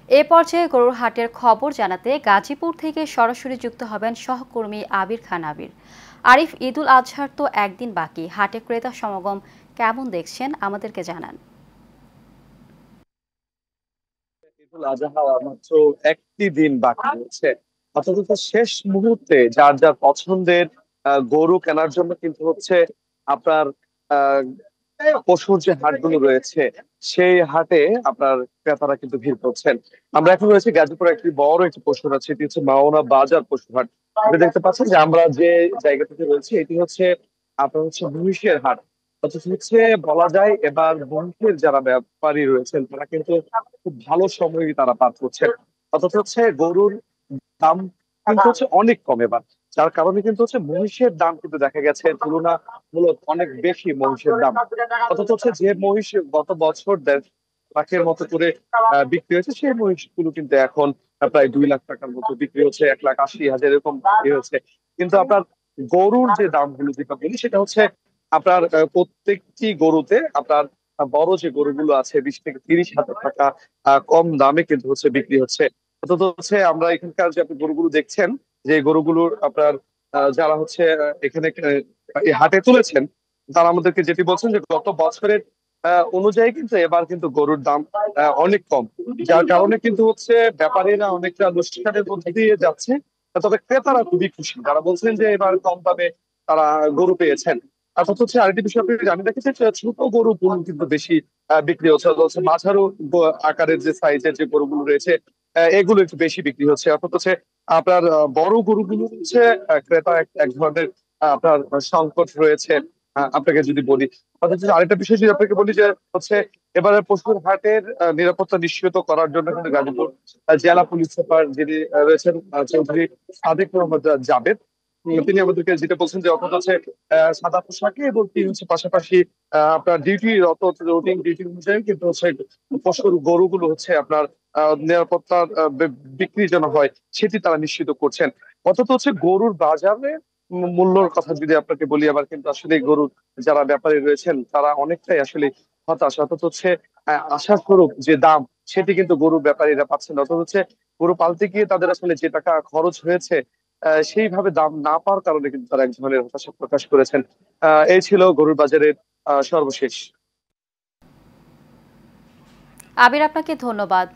এ পর্যায়ে গরুর হাটের খবর জানাতে গাজীপুর থেকে সরাসরি যুক্ত হবেন সহকর্মী আবির খান আবির। আরিফ, ঈদুল আজহার তো একদিন বাকি, হাটে ক্রেতা সমাগম কেমন দেখছেন আমাদেরকে জানান। ঈদুল আজহা আর মাত্র একটি দিন বাকি রয়েছে। অন্তত শেষ মুহূর্তে যার যার পছন্দের গরু কেনার জন্য কিন্তু হচ্ছে আপনার আহ পশুর যে হাটগুলো রয়েছে সেই হাটে আপনার ক্রেতারা কিন্তু ভিড় করছেন। আমরা এখন রয়েছে গাজীপুরে একটি বড় একটি পশুর হাট, সেটি হচ্ছে মাওনা বাজার পশুর হাট। আপনি দেখতে পাচ্ছেন যে আমরা যে জায়গাটিতে রয়েছে এটি হচ্ছে আপনার হচ্ছে মহিষের হাট। অথচ হচ্ছে বলা যায় এবার মহিষের যারা ব্যাপারী রয়েছেন তারা কিন্তু খুব ভালো সময় তারা পার করছেন। অথচ হচ্ছে গরুর দাম কিন্তু হচ্ছে অনেক কম এবার, যার কারণে কিন্তু হচ্ছে মহিষের দাম কিন্তু দেখা গেছে তুলনামূলক অনেক বেশি মহিষের দাম। অথচ হচ্ছে যে মহিষ গত বছর 1.5 লাখের মতো করে বিক্রি হয়েছে সেই মহিষগুলো কিন্তু এখন প্রায় 2 লাখ টাকার মতো বিক্রি হচ্ছে, 1,80,000 এরকম বিক্রি হচ্ছে। কিন্তু আপনার গরুর যে দামগুলো যেটা বলি সেটা হচ্ছে আপনার প্রত্যেকটি গরুতে আপনার বড় যে গরুগুলো আছে 20 থেকে 30 হাজার টাকা কম দামে কিন্তু হচ্ছে বিক্রি হচ্ছে। অন্তত হচ্ছে আমরা এখানকার যে আপনি গরুগুলো দেখছেন, যে গরুগুলোর আপনার যারা হচ্ছে এখানে এই হাটে তুলেছেন, তারা আমাদেরকে যেটি বলছেন যে গত বছরের অনুযায়ী কিন্তু এবার কিন্তু গরুর দাম অনেক কম, যার কারণে কিন্তু হচ্ছে ব্যাপারীরা অনেকটা লোকসানের মধ্যে দিয়ে যাচ্ছে। তবে ক্রেতারা খুবই খুশি, তারা বলছেন যে এবার কম দামে তারা গরু পেয়েছেন। আর হচ্ছে আরেকটি বিষয় আপনি জানিয়ে রেখেছেন যে ছোট গরু গুলো কিন্তু বেশি বিক্রি হচ্ছে, অথচ মাঝারো আকারের যে সাইজের যে গরুগুলো রয়েছে এগুলো একটু বেশি বিক্রি হচ্ছে। অর্থাৎ হচ্ছে আপনার বড় গরুগুলো হচ্ছে ক্রেতা এক ধরনের আপনার সংকট রয়েছে। আপনাকে যদি বলি, অর্থাৎ হচ্ছে আরেকটা বিষয় যদি আপনাকে বলি যে হচ্ছে এবারে পশুর হাটের নিরাপত্তা নিশ্চিত করার জন্য কিন্তু গাজীপুর জেলা পুলিশ সুপার যিনি রয়েছেন চৌধুরী সাদেক মোহাম্মদ জাবেদ, তিনি আমাদেরকে যেটা বলছেন যে অর্থাৎ হচ্ছে সাদা পোশাকে এবং তিনি হচ্ছে পাশাপাশি আপনার ডিউটিরত রুটিন ডিউটি অনুযায়ী কিন্তু হচ্ছে পশুর গরুগুলো হচ্ছে আপনার নিরাপত্তার বিক্রি যেন হয় সেটি তারা নিশ্চিত করছেন। অর্থাৎ হচ্ছে গরুর বাজারে মূল্যর কথা যদি আপনাকে বলি, আবার কিন্তু আসলে গরুর যারা ব্যাপারী রয়েছেন তারা অনেকটাই আসলে হতাশ। অর্থাৎ হচ্ছে আশাস্বরূপ যে দাম সেটি কিন্তু গরুর ব্যাপারীরা পাচ্ছেন না। অর্থাৎ হচ্ছে গরু পালতে গিয়ে তাদের আসলে যে টাকা খরচ হয়েছে সেইভাবে দাম না পাওয়ার কারণে কিন্তু তারা এক ধরনের হতাশা প্রকাশ করেছেন। এই ছিল গরুর বাজারের সর্বশেষ। আবির, আপনাকে ধন্যবাদ।